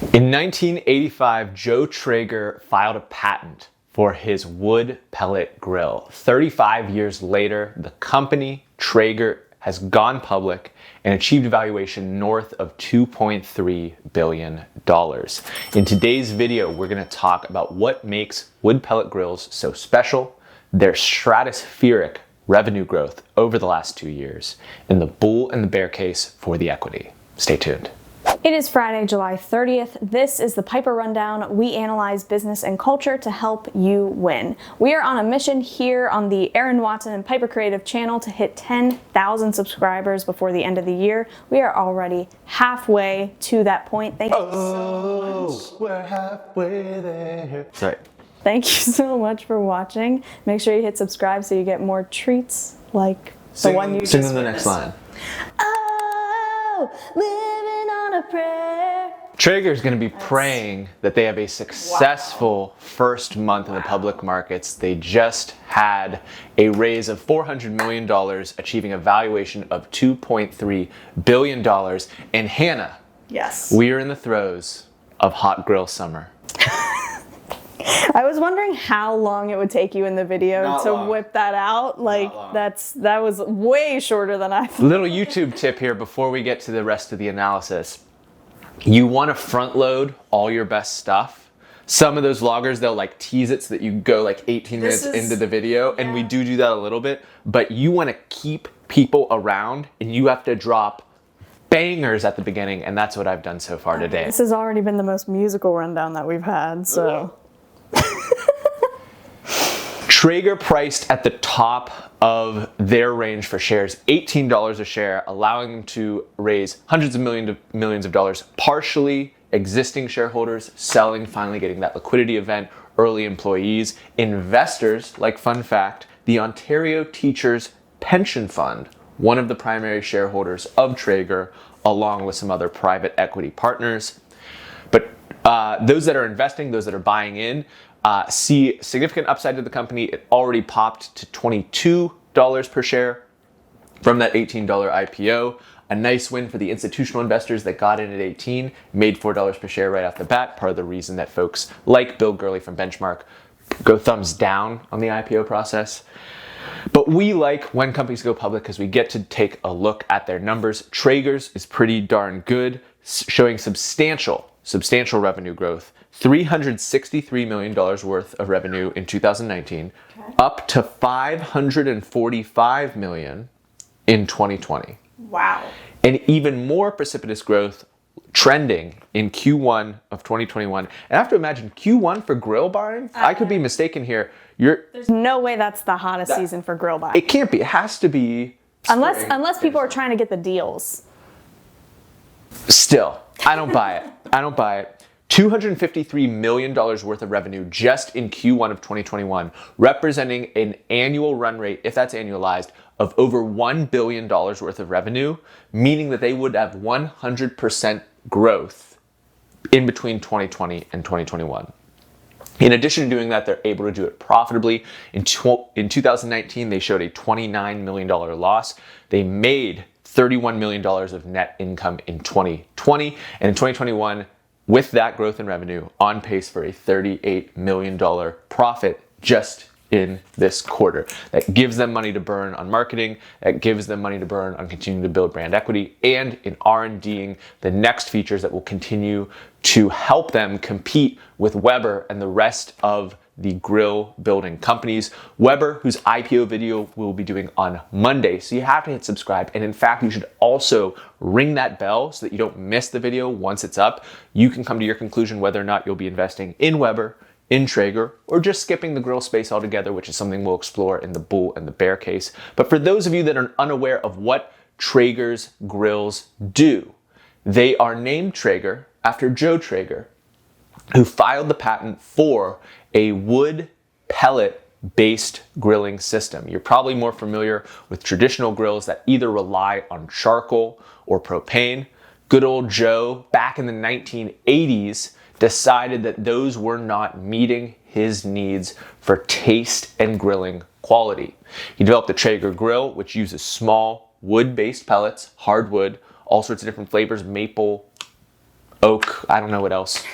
In 1985, Joe Traeger filed a patent for his wood pellet grill. 35 years later, the company, Traeger, has gone public and achieved a valuation north of $2.3 billion. In today's video, we're going to talk about what makes wood pellet grills so special, their stratospheric revenue growth over the last 2 years, and the bull and the bear case for the equity. Stay tuned. It is Friday, July 30th. This is the Piper Rundown. We analyze business and culture to help you win. We are on a mission here on the Aaron Watson and Piper Creative channel to hit 10,000 subscribers before the end of the year. We are already halfway to that point. Thank you so much. We're halfway there. Sorry. Thank you so much for watching. Make sure you hit subscribe so you get more treats like the one you just Sing the next line. Oh, living on a prayer. Traeger is going to be praying that they have a successful first month in the public markets. They just had a raise of $400 million, achieving a valuation of $2.3 billion. And Hannah, Yes. we are in the throes of hot grill summer. I was wondering how long it would take you in the video Not to long. whip that out. Like that was way shorter than I thought. Little YouTube tip here before we get to the rest of the analysis. You want to front load all your best stuff. Some of those vloggers, they'll like tease it so that you go like 18 minutes into the video, and we do that a little bit, but you want to keep people around and you have to drop bangers at the beginning, and that's what I've done so far today. This has already been the most musical rundown that we've had, so. Traeger priced at the top of their range for shares, $18 a share, allowing them to raise hundreds of millions of dollars, partially existing shareholders selling, finally getting that liquidity event, early employees, investors, like fun fact, the Ontario Teachers Pension Fund, one of the primary shareholders of Traeger, along with some other private equity partners. But those that are investing, those that are buying in, see significant upside to the company. It already popped to $22 per share from that $18 IPO. A nice win for the institutional investors that got in at 18, made $4 per share right off the bat. Part of the reason that folks like Bill Gurley from Benchmark go thumbs down on the IPO process. But we like when companies go public because we get to take a look at their numbers. Traeger's is pretty darn good, showing substantial revenue growth. $363 million worth of revenue in 2019, up to $545 million in 2020. Wow. And even more precipitous growth trending in Q1 of 2021. And I have to imagine Q1 for grill buying, I could be mistaken here. There's no way that's the hottest season for grill buying. It can't be. It has to be. Unless people are trying to get the deals. Still, I don't buy it. I don't buy it. $253 million worth of revenue just in Q1 of 2021, representing an annual run rate, if that's annualized, of over $1 billion worth of revenue, meaning that they would have 100% growth in between 2020 and 2021. In addition to doing that, they're able to do it profitably. In 2019, they showed a $29 million loss. They made $31 million of net income in 2020, and in 2021, with that growth in revenue, on pace for a $38 million profit just in this quarter. That gives them money to burn on marketing, that gives them money to burn on continuing to build brand equity, and in R&Ding the next features that will continue to help them compete with Weber and the rest of the grill building companies. Weber, whose IPO video we'll be doing on Monday. So you have to hit subscribe. And in fact, you should also ring that bell so that you don't miss the video once it's up. You can come to your conclusion whether or not you'll be investing in Weber, in Traeger, or just skipping the grill space altogether, which is something we'll explore in the bull and the bear case. But for those of you that are unaware of what Traeger's grills do, they are named Traeger after Joe Traeger, who filed the patent for a wood pellet based grilling system. You're probably more familiar with traditional grills that either rely on charcoal or propane. Good old Joe, back in the 1980s, decided that those were not meeting his needs for taste and grilling quality. He developed the Traeger grill, which uses small wood-based pellets, hardwood, all sorts of different flavors, maple, oak. I don't know what else.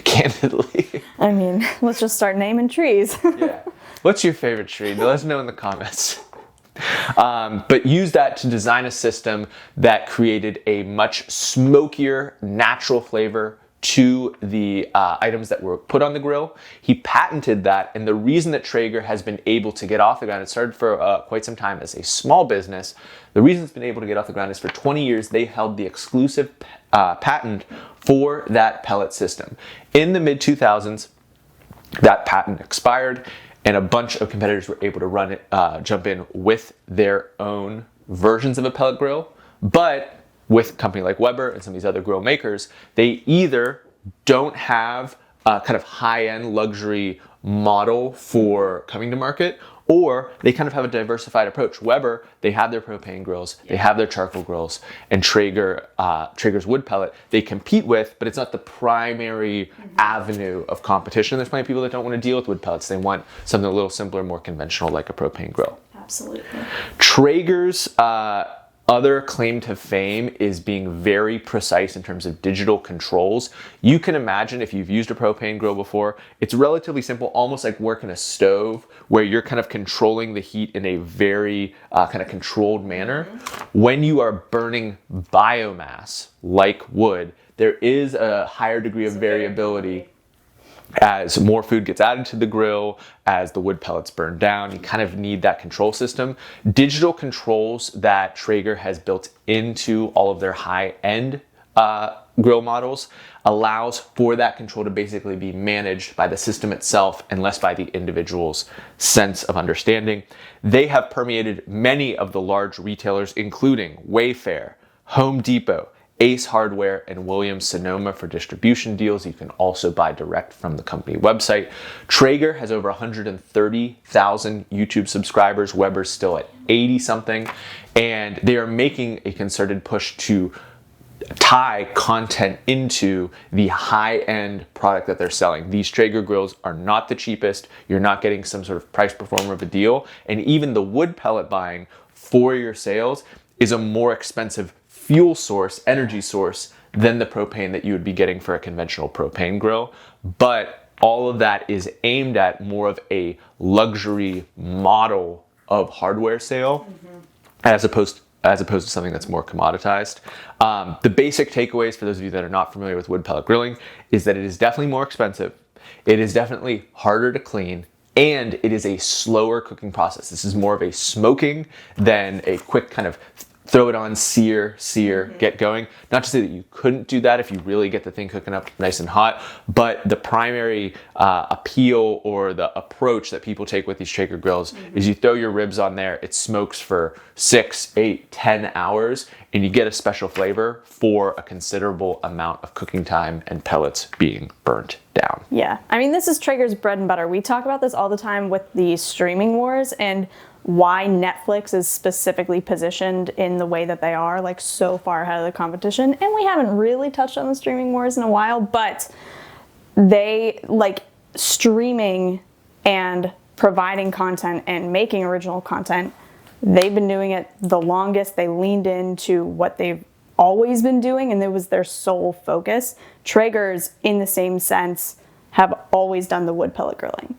Candidly. I mean, let's just start naming trees. Yeah. What's your favorite tree? Let us know in the comments. But use that to design a system that created a much smokier, natural flavor to the items that were put on the grill. He patented that, and the reason that Traeger has been able to get off the ground, it started for quite some time as a small business. The reason it's been able to get off the ground is for 20 years they held the exclusive patent for that pellet system. In the mid-2000s, that patent expired, and a bunch of competitors were able to run it, jump in with their own versions of a pellet grill. But with a company like Weber and some of these other grill makers, they either don't have a kind of high-end luxury model for coming to market, or they kind of have a diversified approach. Weber, they have their propane grills, they have their charcoal grills, and Traeger's wood pellet, they compete with, but it's not the primary avenue of competition. There's plenty of people that don't want to deal with wood pellets. They want something a little simpler, more conventional, like a propane grill. Absolutely. Traeger's other claim to fame is being very precise in terms of digital controls. You can imagine, if you've used a propane grill before, it's relatively simple, almost like working a stove, where you're kind of controlling the heat in a very kind of controlled manner. When you are burning biomass, like wood, there is a higher degree of variability as more food gets added to the grill, as the wood pellets burn down. You kind of need that control system. Digital controls that Traeger has built into all of their high-end grill models allows for that control to basically be managed by the system itself and less by the individual's sense of understanding. They have permeated many of the large retailers, including Wayfair, Home Depot, Ace Hardware, and Williams-Sonoma for distribution deals. You can also buy direct from the company website. Traeger has over 130,000 YouTube subscribers. Weber's still at 80-something. And they are making a concerted push to tie content into the high-end product that they're selling. These Traeger grills are not the cheapest. You're not getting some sort of price performer of a deal. And even the wood pellet buying for your sales is a more expensive fuel source, energy source, than the propane that you would be getting for a conventional propane grill. But all of that is aimed at more of a luxury model of hardware sale, as opposed to something that's more commoditized. The basic takeaways for those of you that are not familiar with wood pellet grilling is that it is definitely more expensive. It is definitely harder to clean, and it is a slower cooking process. This is more of a smoking than a quick kind of throw it on, sear, get going. Not to say that you couldn't do that if you really get the thing cooking up nice and hot, but the primary appeal or the approach that people take with these Traeger grills is you throw your ribs on there, it smokes for 6, 8, 10 hours, and you get a special flavor for a considerable amount of cooking time and pellets being burnt down. Yeah, I mean, this is Traeger's bread and butter. We talk about this all the time with the streaming wars and why Netflix is specifically positioned in the way that they are, like so far ahead of the competition. And we haven't really touched on the streaming wars in a while, but they, like, streaming and providing content and making original content, they've been doing it the longest. They leaned into what they've always been doing, and it was their sole focus. Traeger's, in the same sense, have always done the wood pellet grilling.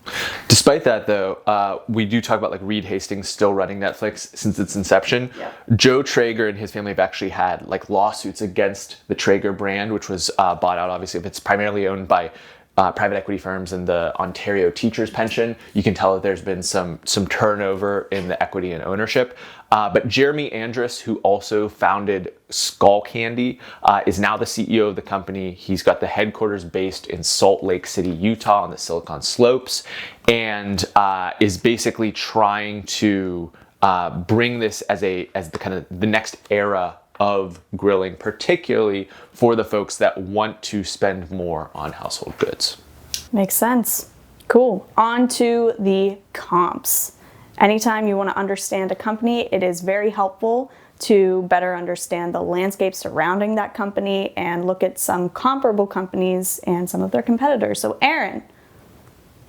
Despite that, though, we do talk about like Reed Hastings still running Netflix since its inception. Yep. Joe Traeger and his family have actually had like lawsuits against the Traeger brand, which was bought out. Obviously, if it's primarily owned by private equity firms and the Ontario Teachers Pension, you can tell that there's been some turnover in the equity and ownership. But Jeremy Andrus, who also founded Skull Candy, is now the CEO of the company. He's got the headquarters based in Salt Lake City, Utah, on the Silicon Slopes, and is basically trying to bring this as the kind of the next era of grilling, particularly for the folks that want to spend more on household goods. Makes sense. Cool. On to the comps. Anytime you want to understand a company, it is very helpful to better understand the landscape surrounding that company and look at some comparable companies and some of their competitors. So Aaron,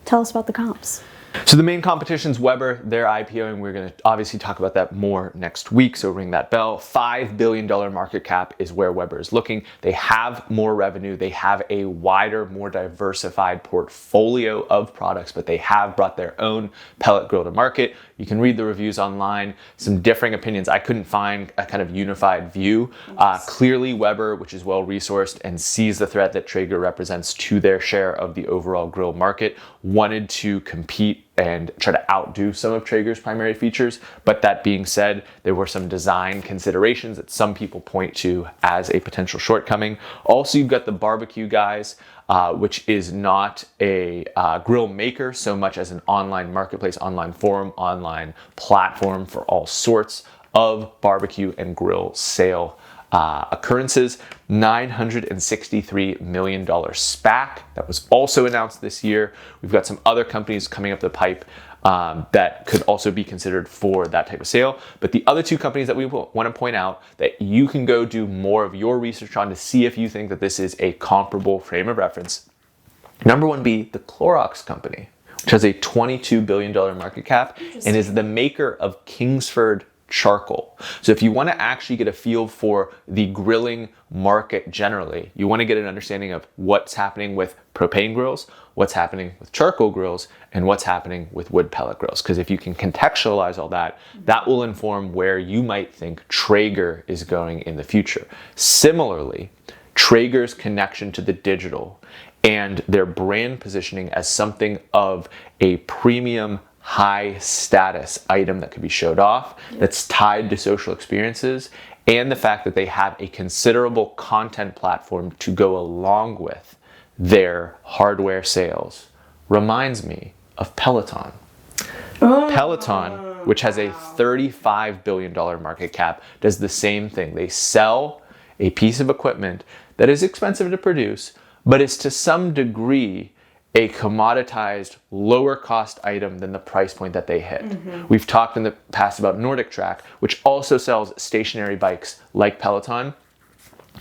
tell us about the comps. So the main competition's Weber, they're IPOing. We're going to obviously talk about that more next week, so ring that bell. $5 billion market cap is where Weber is looking. They have more revenue. They have a wider, more diversified portfolio of products, but they have brought their own pellet grill to market. You can read the reviews online, some differing opinions. I couldn't find a kind of unified view. Clearly Weber, which is well-resourced and sees the threat that Traeger represents to their share of the overall grill market, wanted to compete and try to outdo some of Traeger's primary features. But that being said, there were some design considerations that some people point to as a potential shortcoming. Also, you've got the barbecue guys, which is not a grill maker so much as an online marketplace, online forum, online platform for all sorts of barbecue and grill sale occurrences. $963 million SPAC that was also announced this year. We've got some other companies coming up the pipe that could also be considered for that type of sale. But the other two companies that we want to point out that you can go do more of your research on to see if you think that this is a comparable frame of reference. Number one be the Clorox company, which has a $22 billion market cap and is the maker of Kingsford charcoal. So if you want to actually get a feel for the grilling market generally, you want to get an understanding of what's happening with propane grills, what's happening with charcoal grills, and what's happening with wood pellet grills. Because if you can contextualize all that, that will inform where you might think Traeger is going in the future. Similarly, Traeger's connection to the digital and their brand positioning as something of a premium high status item that could be showed off, that's tied to social experiences, and the fact that they have a considerable content platform to go along with their hardware sales reminds me of Peloton. Peloton, which has a $35 billion market cap, does the same thing. They sell a piece of equipment that is expensive to produce, but is to some degree a commoditized, lower cost item than the price point that they hit. We've talked in the past about Nordic Track, which also sells stationary bikes like Peloton,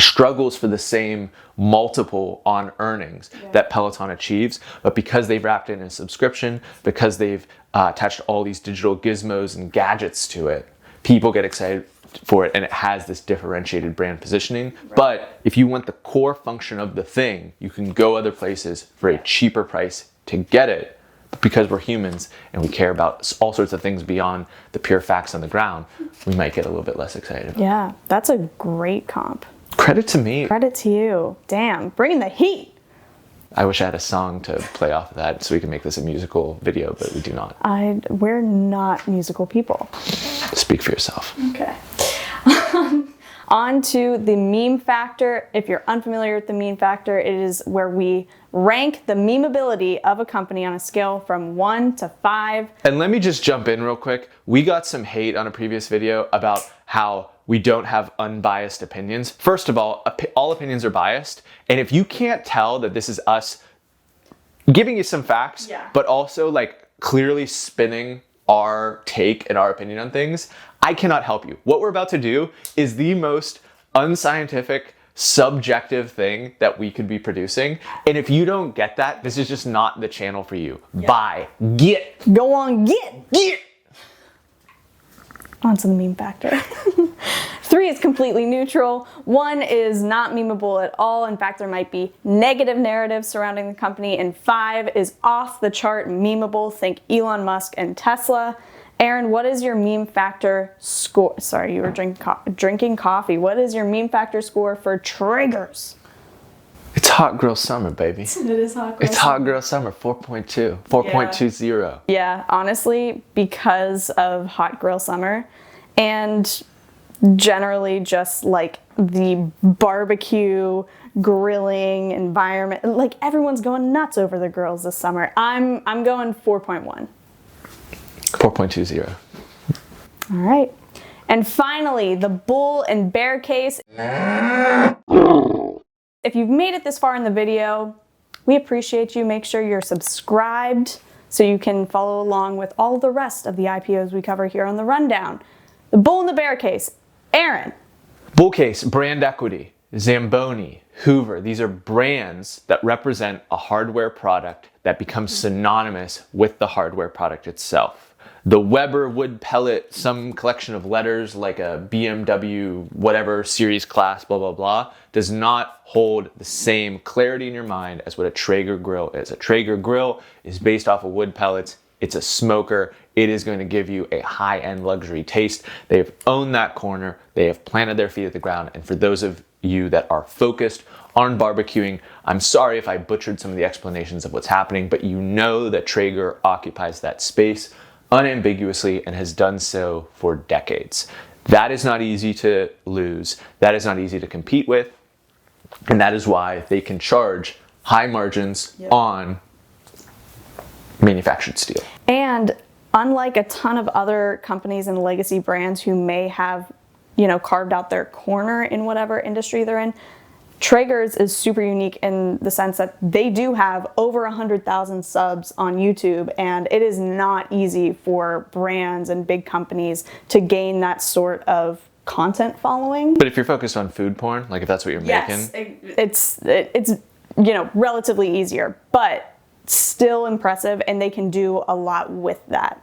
struggles for the same multiple on earnings that Peloton achieves, but because they've wrapped it in a subscription, because they've attached all these digital gizmos and gadgets to it, people get excited for it, and it has this differentiated brand positioning. But if you want the core function of the thing, you can go other places for a cheaper price to get it. But because we're humans and we care about all sorts of things beyond the pure facts on the ground, we might get a little bit less excited. Yeah, that's a great comp. Credit to me. Credit to you. Damn, bringing the heat. I wish I had a song to play off of that so we can make this a musical video, but we do not. We're not musical people. Speak for yourself. Okay. On to the meme factor. If you're unfamiliar with the meme factor, it is where we rank the memeability of a company on a scale from 1 to 5. And let me just jump in real quick. We got some hate on a previous video about how we don't have unbiased opinions. First of all opinions are biased. And if you can't tell that this is us giving you some facts, but also like clearly spinning our take and our opinion on things, I cannot help you. What we're about to do is the most unscientific, subjective thing that we could be producing. And if you don't get that, this is just not the channel for you. Buy, get. Go on, get. On to the meme factor. 3 is completely neutral. 1 is not memeable at all. In fact, there might be negative narratives surrounding the company. And 5 is off the chart memeable. Think Elon Musk and Tesla. Aaron, what is your meme factor score? Sorry, you were drinking coffee. What is your meme factor score for Traegers? It's hot grill summer, baby. It is hot grill It's hot grill summer, 4.2, 4.20. Yeah, honestly, because of hot grill summer and generally just like the barbecue grilling environment, like everyone's going nuts over the grills this summer. I'm going 4.1. 4.20. All right. And finally, the bull and bear case. If you've made it this far in the video, we appreciate you. Make sure you're subscribed so you can follow along with all the rest of the IPOs we cover here on the rundown. The bull and the bear case. Aaron. Bull case, brand equity, Zamboni, Hoover. These are brands that represent a hardware product that becomes synonymous with the hardware product itself. The Weber wood pellet, some collection of letters like a BMW, whatever series class, blah, blah, blah, does not hold the same clarity in your mind as what a Traeger grill is. A Traeger grill is based off of wood pellets. It's a smoker. It is going to give you a high-end luxury taste. They've owned that corner. They have planted their feet at the ground. And for those of you that are focused on barbecuing, I'm sorry if I butchered some of the explanations of what's happening, but you know that Traeger occupies that space unambiguously and has done so for decades. That is not easy to lose. That is not easy to compete with. And that is why they can charge high margins on manufactured steel. And unlike a ton of other companies and legacy brands who may have, carved out their corner in whatever industry they're in, Traeger's is super unique in the sense that they do have over 100,000 subs on YouTube, and it is not easy for brands and big companies to gain that sort of content following. But if you're focused on food porn, like if that's what you're yes, making, it's relatively easier, but still impressive, and they can do a lot with that.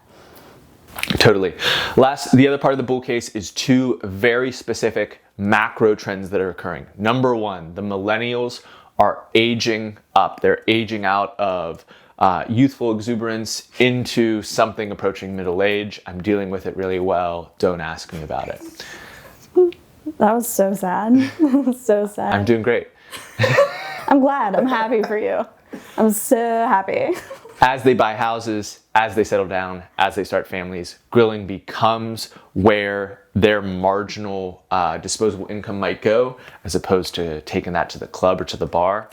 Totally. The other part of the bull case is two very specific macro trends that are occurring. Number one, the millennials are aging up. They're aging out of youthful exuberance into something approaching middle age. I'm dealing with it really well. Don't ask me about it. That was so sad. So sad. I'm doing great. I'm glad. I'm happy for you. I'm so happy. As they buy houses, as they settle down, as they start families, grilling becomes where their marginal disposable income might go, as opposed to taking that to the club or to the bar.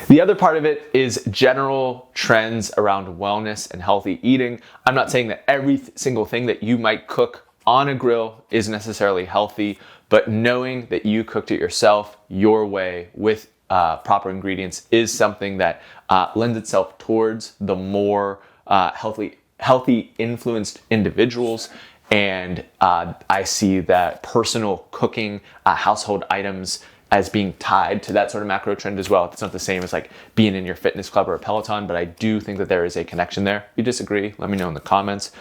The other part of it is general trends around wellness and healthy eating. I'm not saying that every single thing that you might cook on a grill is necessarily healthy, but knowing that you cooked it yourself, your way, with proper ingredients is something that lends itself towards the more healthy influenced individuals. And I see that personal cooking, household items as being tied to that sort of macro trend as well. It's not the same as like being in your fitness club or a Peloton, but I do think that there is a connection there. If you disagree, let me know in the comments.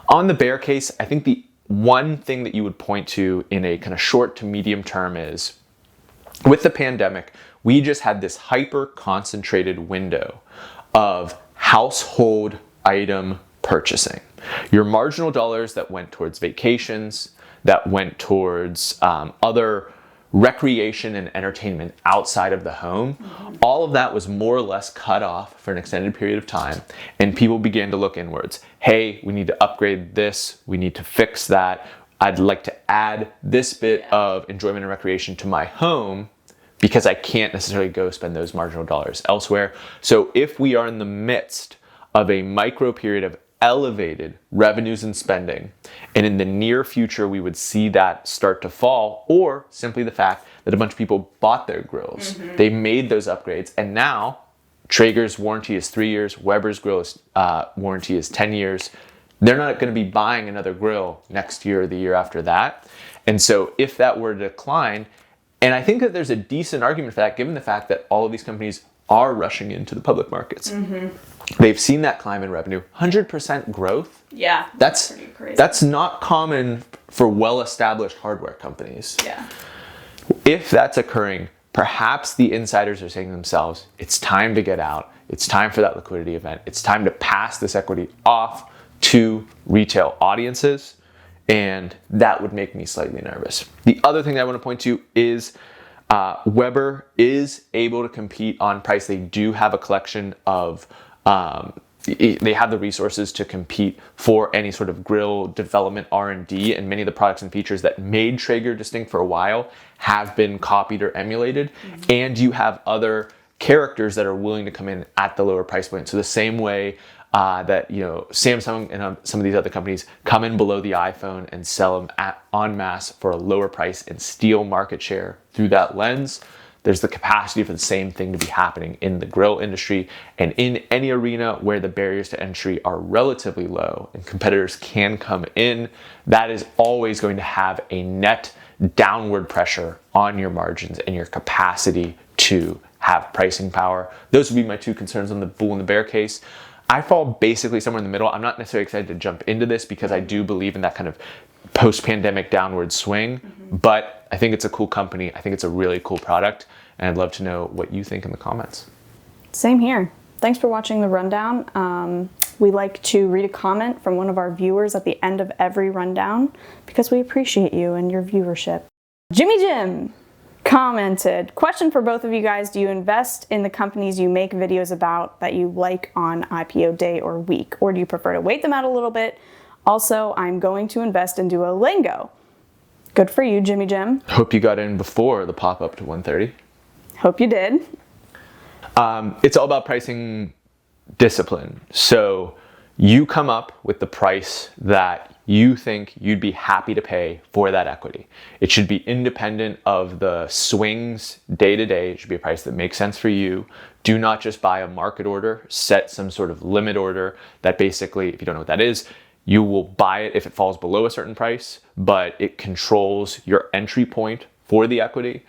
On the bear case, I think the one thing that you would point to in a kind of short to medium term is, with the pandemic, we just had this hyper concentrated window of household item purchasing. Your marginal dollars that went towards vacations, that went towards other recreation and entertainment outside of the home, all of that was more or less cut off for an extended period of time, and people began to look inwards. Hey, we need to upgrade this, we need to fix that, I'd like to add this bit of enjoyment and recreation to my home because I can't necessarily go spend those marginal dollars elsewhere. So if we are in the midst of a micro period of elevated revenues and spending, and in the near future we would see that start to fall, or simply the fact that a bunch of people bought their grills, they made those upgrades, and now Traeger's warranty is 3 years, Weber's grill warranty is 10 years. They're not going to be buying another grill next year or the year after that. And so if that were to decline, and I think that there's a decent argument for that given the fact that all of these companies are rushing into the public markets. They've seen that climb in revenue, 100% growth. Yeah, that's pretty crazy. That's not common for well-established hardware companies. Yeah. If that's occurring, perhaps the insiders are saying to themselves, it's time to get out. It's time for that liquidity event. It's time to pass this equity off to retail audiences. And that would make me slightly nervous. The other thing that I want to point to is Weber is able to compete on price. They do have a collection of, they have the resources to compete for any sort of grill development R&D, and many of the products and features that made Traeger distinct for a while have been copied or emulated. And you have other characters that are willing to come in at the lower price point. So the same way that Samsung and some of these other companies come in below the iPhone and sell them en masse for a lower price and steal market share through that lens, there's the capacity for the same thing to be happening in the grill industry and in any arena where the barriers to entry are relatively low and competitors can come in. That is always going to have a net downward pressure on your margins and your capacity to have pricing power. Those would be my two concerns on the bull and the bear case. I fall basically somewhere in the middle. I'm not necessarily excited to jump into this because I do believe in that kind of post-pandemic downward swing, but I think it's a cool company. I think it's a really cool product, and I'd love to know what you think in the comments. Same here. Thanks for watching the rundown. We like to read a comment from one of our viewers at the end of every rundown because we appreciate you and your viewership. Jimmy Jim commented, question for both of you guys, do you invest in the companies you make videos about that you like on IPO day or week, or do you prefer to wait them out a little bit? Also, I'm going to invest in Duolingo. Good for you, Jimmy Jim. Hope you got in before the pop up to 130. Hope you did. It's all about pricing discipline. So you come up with the price that you think you'd be happy to pay for that equity. It should be independent of the swings day to day. It should be a price that makes sense for you. Do not just buy a market order, set some sort of limit order that basically, if you don't know what that is, you will buy it if it falls below a certain price, but it controls your entry point for the equity.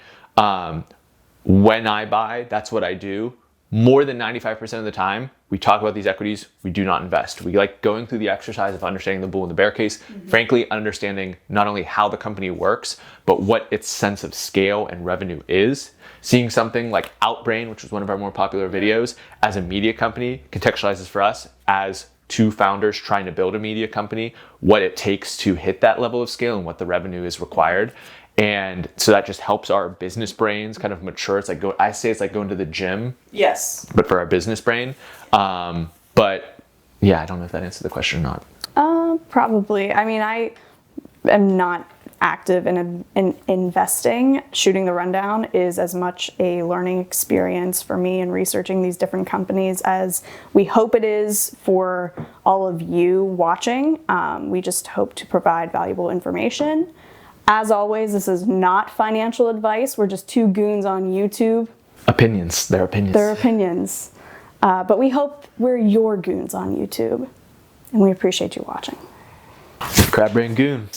When I buy, that's what I do. More than 95% of the time, we talk about these equities, we do not invest. We like going through the exercise of understanding the bull and the bear case, frankly, understanding not only how the company works, but what its sense of scale and revenue is. Seeing something like Outbrain, which was one of our more popular videos, as a media company, contextualizes for us as two founders trying to build a media company, what it takes to hit that level of scale and what the revenue is required. And so that just helps our business brains kind of mature. It's like I say it's like going to the gym. Yes. But for our business brain. But yeah, I don't know if that answered the question or not. Probably. I mean, I am not active in investing. Shooting the rundown is as much a learning experience for me in researching these different companies as we hope it is for all of you watching. We just hope to provide valuable information. As always, this is not financial advice. We're just two goons on YouTube. Opinions. They're opinions. They're opinions. But we hope we're your goons on YouTube. And we appreciate you watching. Crab Brain Goon.